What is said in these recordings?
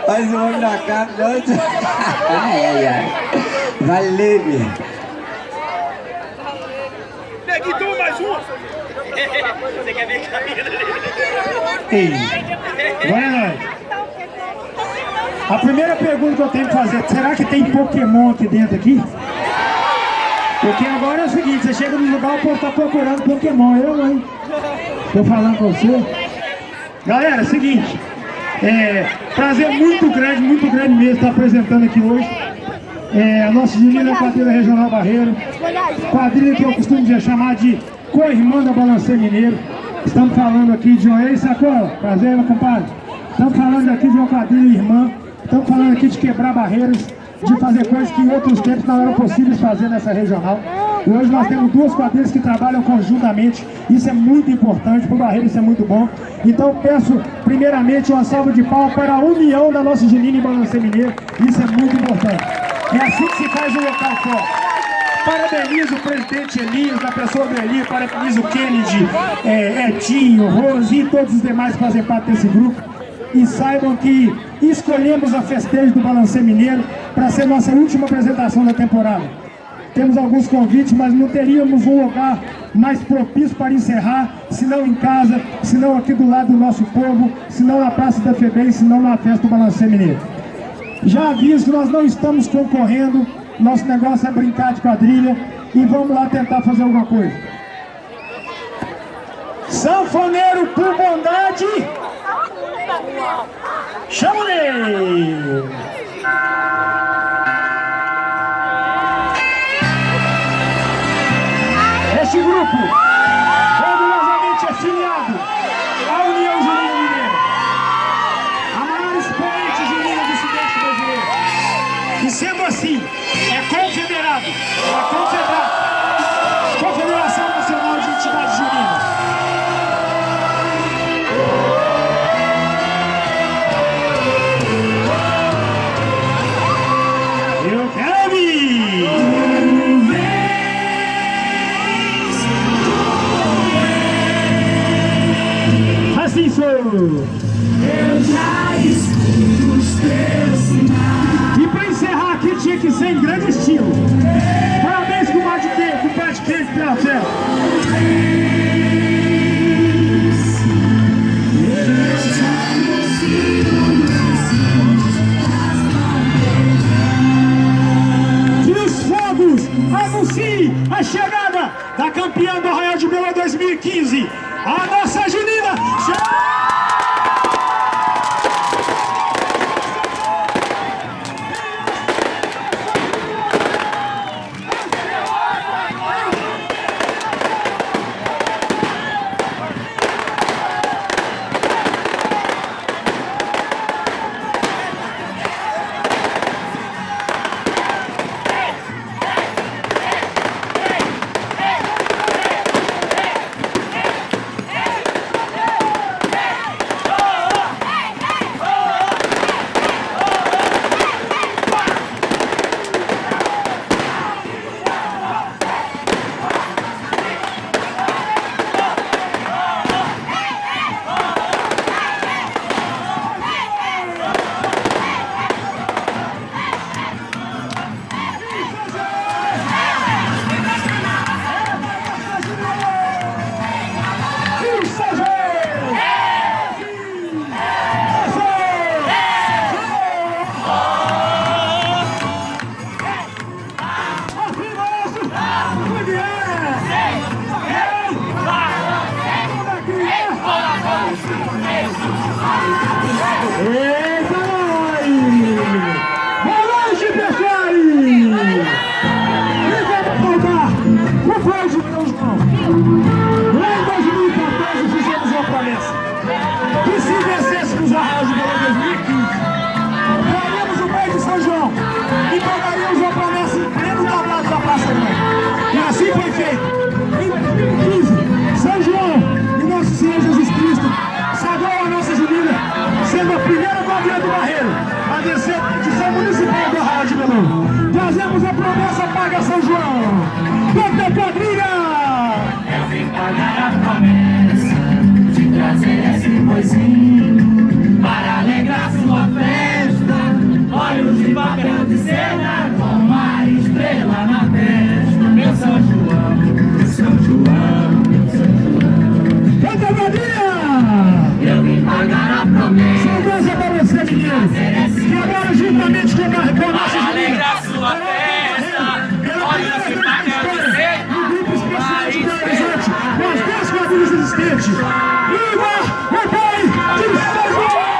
Mais um homem na cara, doido. Ai, ai, ai. Valeu, meu. Neguinho, toma mais uma. Você quer ver a caminha dele? Vai, nós. A primeira pergunta que eu tenho que fazer, será que tem Pokémon aqui dentro aqui? Porque agora é o seguinte, você chega no lugar, o povo tá procurando Pokémon, hein? Tô falando com você. Galera, é o seguinte, prazer muito grande mesmo estar apresentando aqui hoje. A nossa Juliana Quadrilha Regional Barreiro, quadrilha que eu costumo chamar de co-irmã da Balancê Mineiro. Estamos falando aqui de Ei, Sacola, prazer, meu compadre. Estamos falando aqui de uma quadrilha irmã, estamos falando aqui de quebrar barreiras, de fazer coisas que em outros tempos não eram possíveis fazer nessa regional. E hoje nós temos duas quadrilhas que trabalham conjuntamente, isso é muito importante, para o Barreiro isso é muito bom. Então peço primeiramente uma salva de palmas para a união da nossa Juliana e Balancê Mineiro, isso é muito importante. É assim que se faz um local forte. Parabenizo o presidente Elias, da pessoa do Elias, parabenizo o Kennedy, Etinho, Rose e todos os demais que fazem parte desse grupo. E saibam que escolhemos a festejo do Balancê Mineiro para ser nossa última apresentação da temporada. Temos alguns convites, mas não teríamos um lugar mais propício para encerrar, se não em casa, se não aqui do lado do nosso povo, se não na Praça da FEBEM, se não na festa do Balancê Mineiro. Já aviso que nós não estamos concorrendo, nosso negócio é brincar de quadrilha e vamos lá tentar fazer alguma coisa. Sanfoneiro por bondade, chama-lhe! Este grupo, orgulhosamente afiliado à União Junina Mineira, a maior expoente junina do Sudeste brasileiro, e sendo assim, é confederado, Confederação Nacional de Entidades Juninas. Eu quero vir! Assim sou! Eu já escuto os teus sinais. E para encerrar aqui tinha que ser em grande estilo. Parabéns com o Pai de Queijo pela fé. Que os fogos anunciem a chegada da campeã do Arraial de Belo 2015, a nossa Junina. Eita, nós! Boa noite, pessoal! E vamos voltar pro Flávio de Deus, não. Lá em 2014 fizemos uma promessa que se vencêssemos o Arraial de Belo 2015, faríamos o Pai de São João e pagaríamos uma promessa em pleno tablado da Praça Grande. E assim foi feito. Em 2015, São João e Nosso Senhor Jesus Cristo sagrou a nossa Junina, sendo a primeira quadrilha do Barreiro a descer a edição municipal do Arraial de Belo. Trazemos a promessa paga São João. Toda quadrilha! Eu vim pagar a promessa de trazer que agora juntamente com a nossa Alegra a sua festa, olha o que vai acontecer. no grupo especial de Belo Horizonte, com as 10 quadrilhas existentes. Viva o Pai de São João!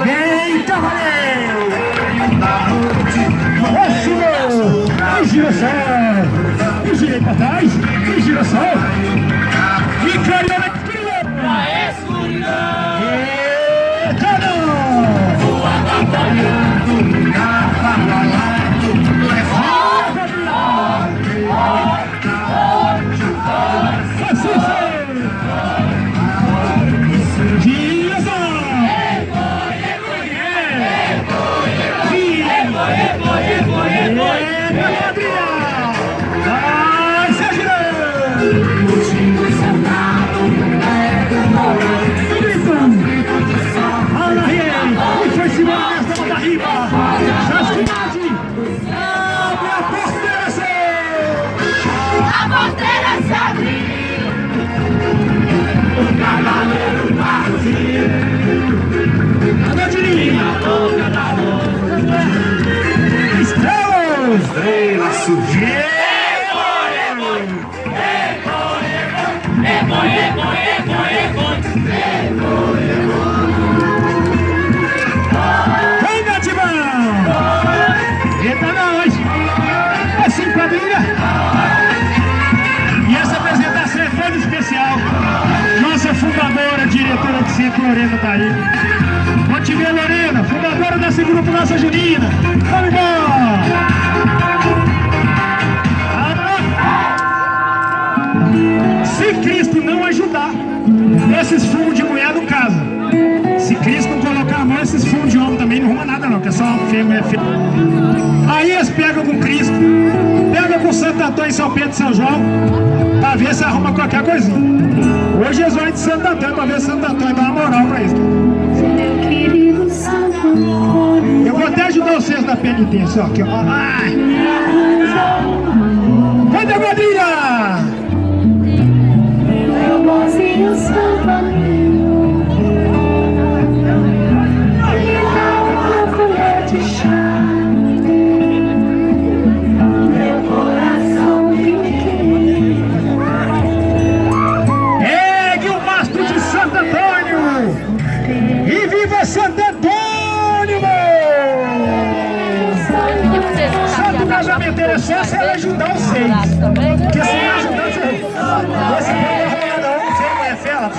Vem, cavaleiro! E girassol! E girei pra trás, e girassol! E clareou na escuridão! Na escuridão, Eita, não! Trabalhando, cavalo A porteira se abriu. O cavaleiro partiu. Estrela surgiu. Vem, Nativão! Eita, nós! É sim, quadrilha! E essa apresentação é toda especial. Nossa fundadora, diretora de centro, Lorena, tá aí. Vou te ver, Lorena, fundadora desse grupo Nossa Junina. Vamos embora! Se Cristo não ajudar, esses fumos de mulher não casam. Se Cristo não colocar a mão, esses fumos de homem também não arruma nada não, que é só fêmea, fêmea. Aí eles pegam com Cristo, pegam com Santo Antônio, São Pedro e São João, pra ver se arruma qualquer coisinha. Hoje eles vão de Santo Antônio, pra ver se Santo Antônio dá uma moral pra isso. Eu vou até ajudar vocês na penitência, ó, aqui, ó. Ai. Vai da quadrilha! Meu bonzinho Santo Antônio, me dá uma colher de chá. Meu coração pequeno. Pegue o mastro de Santo Antônio! E viva Santo Antônio, Santo casamenteiro é só se ela ajudar os seis. Porque se não ajudar, você esse não é um, você é fela.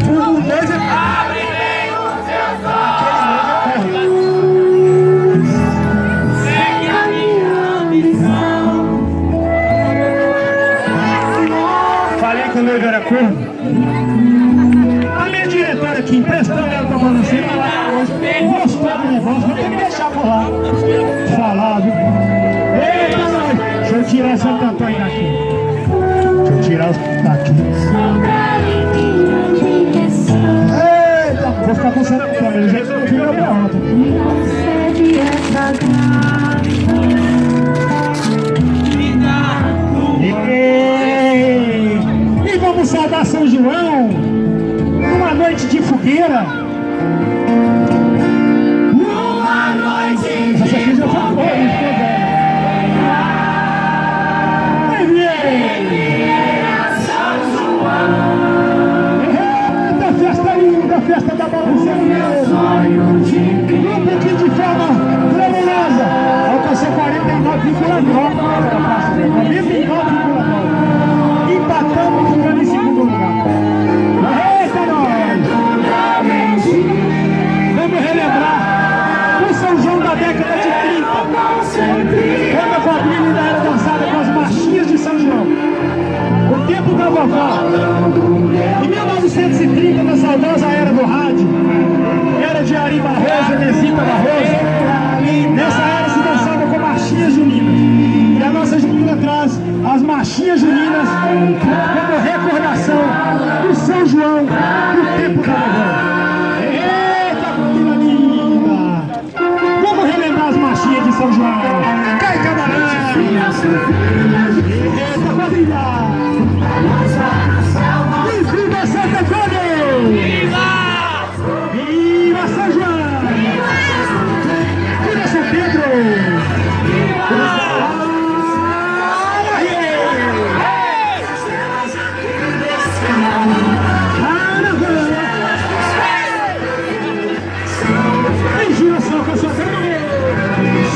O dois é... abre bem os seus Aquele olhos, Segue a minha missão. Falei que o noivo era corno. A minha diretora aqui, emprestando ela pra você, gostou do negócio, vou ter que deixar por lá. Falar, viu? Eita, nós! Deixa eu tirar Santo Antônio daqui. Deixa eu tirar os daqui. Eita, vou ficar com Santo Antônio, ele já virou pra ontem. Concede essa graça. E vamos saudar São João numa noite de fogueira. Numa noite Essa aqui já foi boa, hein? Eita, festa linda, festa da bagunça. Grupo aqui de forma criminosa. Alcançou 49,9. 49,9. Empatamos e ficamos em segundo lugar. Eita, nós! Vamos relembrar o São João da década de 30. Quando a quadrilha ainda era dançada com as marchinhas de São João. O tempo da vovó. Em 1930, na saudosa era do rádio, de Ari Barroso, Enesita Barroso. Nessa era se dançava com marchinhas juninas. E a nossa junina traz as marchinhas juninas como recordação do São João do tempo da vovó. Eita, menina linda! Vamos relembrar as marchinhas de São João. Cai camarada! Eita, quadrilha! E viva Santa Cruz! Viva! Viva São João! Viva São Pedro!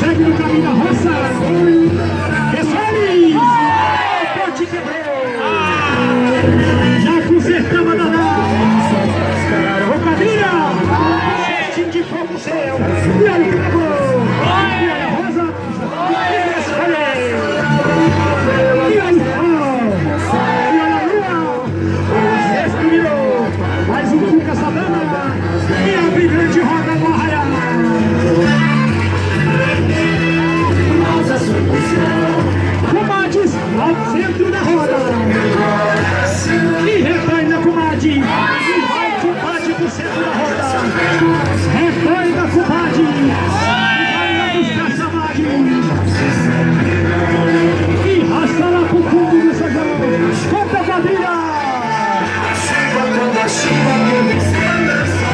Segue no caminho da roça. Pessoales, o ponte quebrou. Já consertamos a danada. Rocadilha, certinho de fogo céu. E aí, acabou. E aí, a rosa. E aí, o sexto virou. Mais um Cuca Sadana. E a brilhante roda no arraial. Comadres ao centro da roda. E retorna, comadre. E vai, comadre, pro centro da roda. Retorna, comadre. E vai lá buscar Samadhi. E raça lá pro fundo do São João. Conta a quadrilha.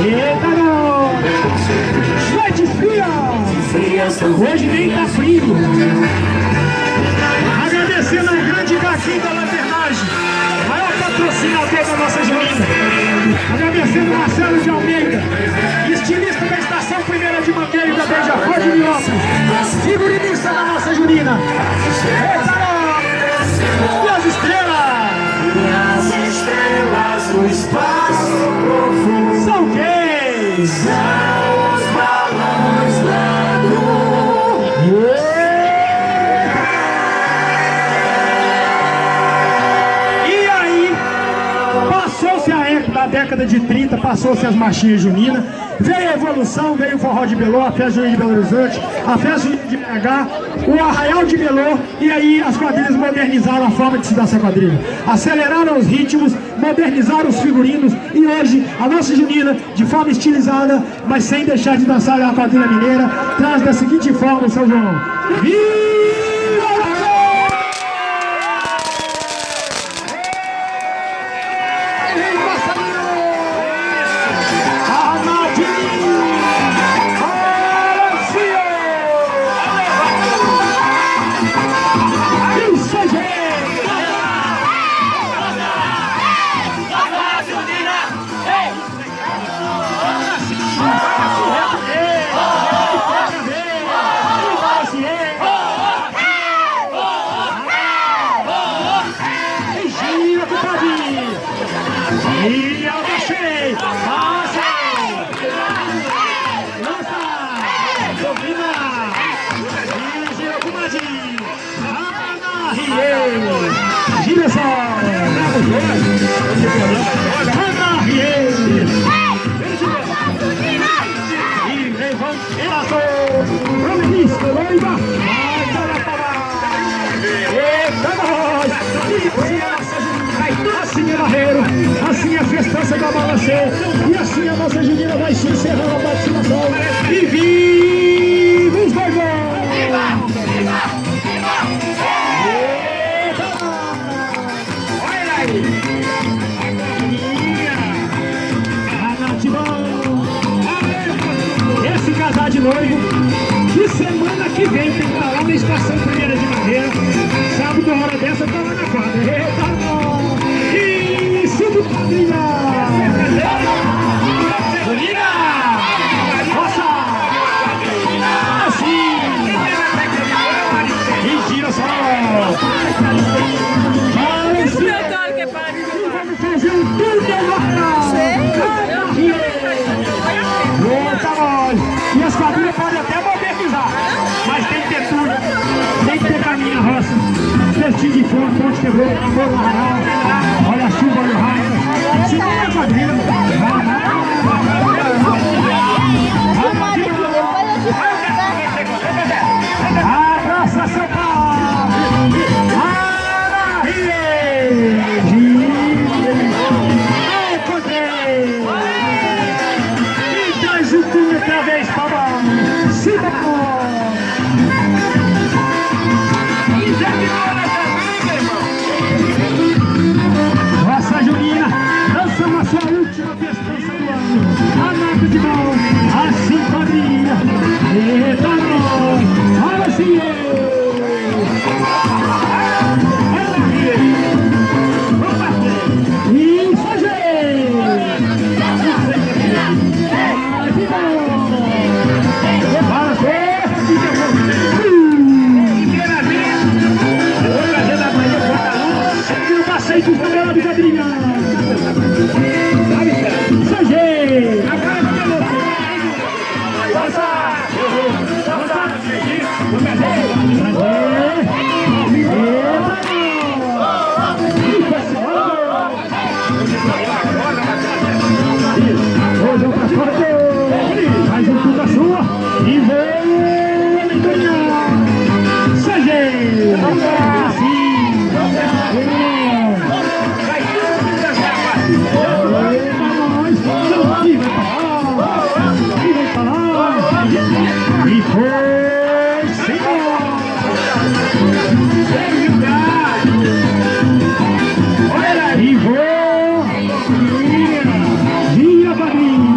Eita, não. Vai de fria. Hoje nem tá frio. Agradecendo ao grande Gaquinho da Lanternagem, maior patrocinador da nossa junina. Agradecendo ao Marcelo de Almeida, estilista da Estação Primeira de Mangueira e da Beija-Flor de Minópolis, figurinista da nossa junina. Eita, e as estrelas? E as estrelas do espaço profundo são quem? São os balões lá do... Da década de 30, passou-se as marchinhas juninas, veio a evolução, veio o forró de Belô, a festa junina de Belo Horizonte, a festa junina de BH, o arraial de Belô, e aí as quadrilhas modernizaram a forma de se dançar quadrilha, aceleraram os ritmos, modernizaram os figurinos, e hoje a nossa junina, de forma estilizada, mas sem deixar de dançar a quadrilha mineira, traz da seguinte forma o São João. Viva! E eu baixei! Passa! Lança! Domina! E gira com Madinho! Anarriei! Gira só! Anarriei! E levantou! Promenista, noiva! Vai para parar! Eita, nós! Assim é Barreiro, assim é a festança da Balacê, e assim a nossa junina vai se encerrando a participação. E viva os Gorgões! Olha aí! Esse casal de noivo, que semana que vem tem que estar lá na Estação Primeira de Mangueira. Sábado, hora dessa, eu tô lá na quadra. Eita, e siga quadrilha! Junina! Nossa! Assim! E gira só! Vamos fazer um tour de agora! Eita, nós! E as quadrilhas podem até modernizar, mas tem que ter tudo, tem que ter caminho na roça. Festinho de fogo, ponte quebrou, amor no arraial, olha a chuva, olha o raio. Se não é quadrilha, aí dos namorados de quadrilha. Sajei. Hoje eu faço mais um tudo sua e vem Sajei. Assim. E foi senhor. E vou dia padrinho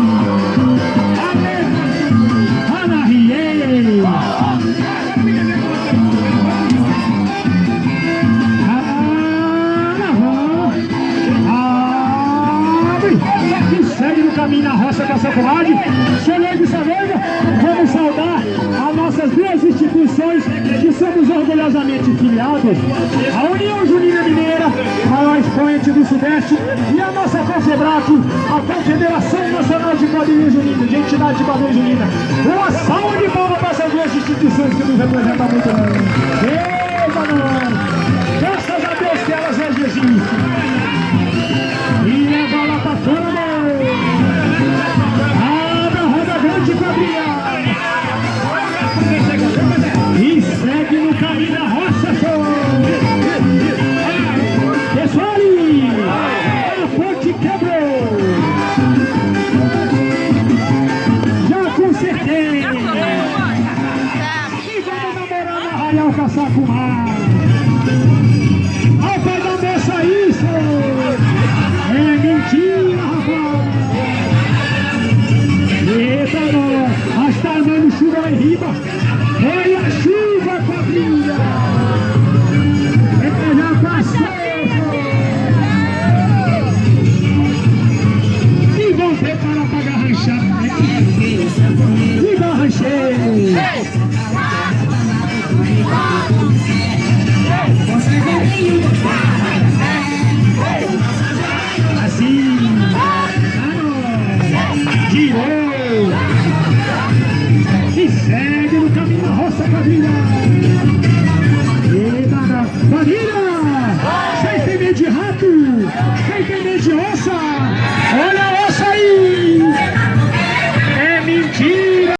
Ana Riei e segue no caminho na roça com a sua comadre. Cheguei de cerveja, vamos saudar as nossas duas instituições que somos orgulhosamente filiados, a União Junina Mineira, maior expoente do Sudeste, e a nossa Confebrac, a Confederação Nacional de Quadrilha Junina, de entidade de quadrilha junina. Uma salva de palmas para essas duas instituições que nos representam muito bem. Eita, nós! Graças a Deus que elas existem. E leva lá pra fora, abra a roda grande quadrilha. E segue no caminho da roça, show. Pessoal, a ponte quebrou. Já consertei. E vamos namorar na Arraial Caçacumar. Ao pai da moça, isso. É mentira, rapaz! Eita, nós! Está armando chuva lá em riba! Olha a chuva, quadrilha! Já passou! E vão preparar para garranchar! E garranchei! Assim, girou e segue no caminho da roça, quadrilha. Eita, quadrilha, sem ter medo de rato, sem ter medo de onça.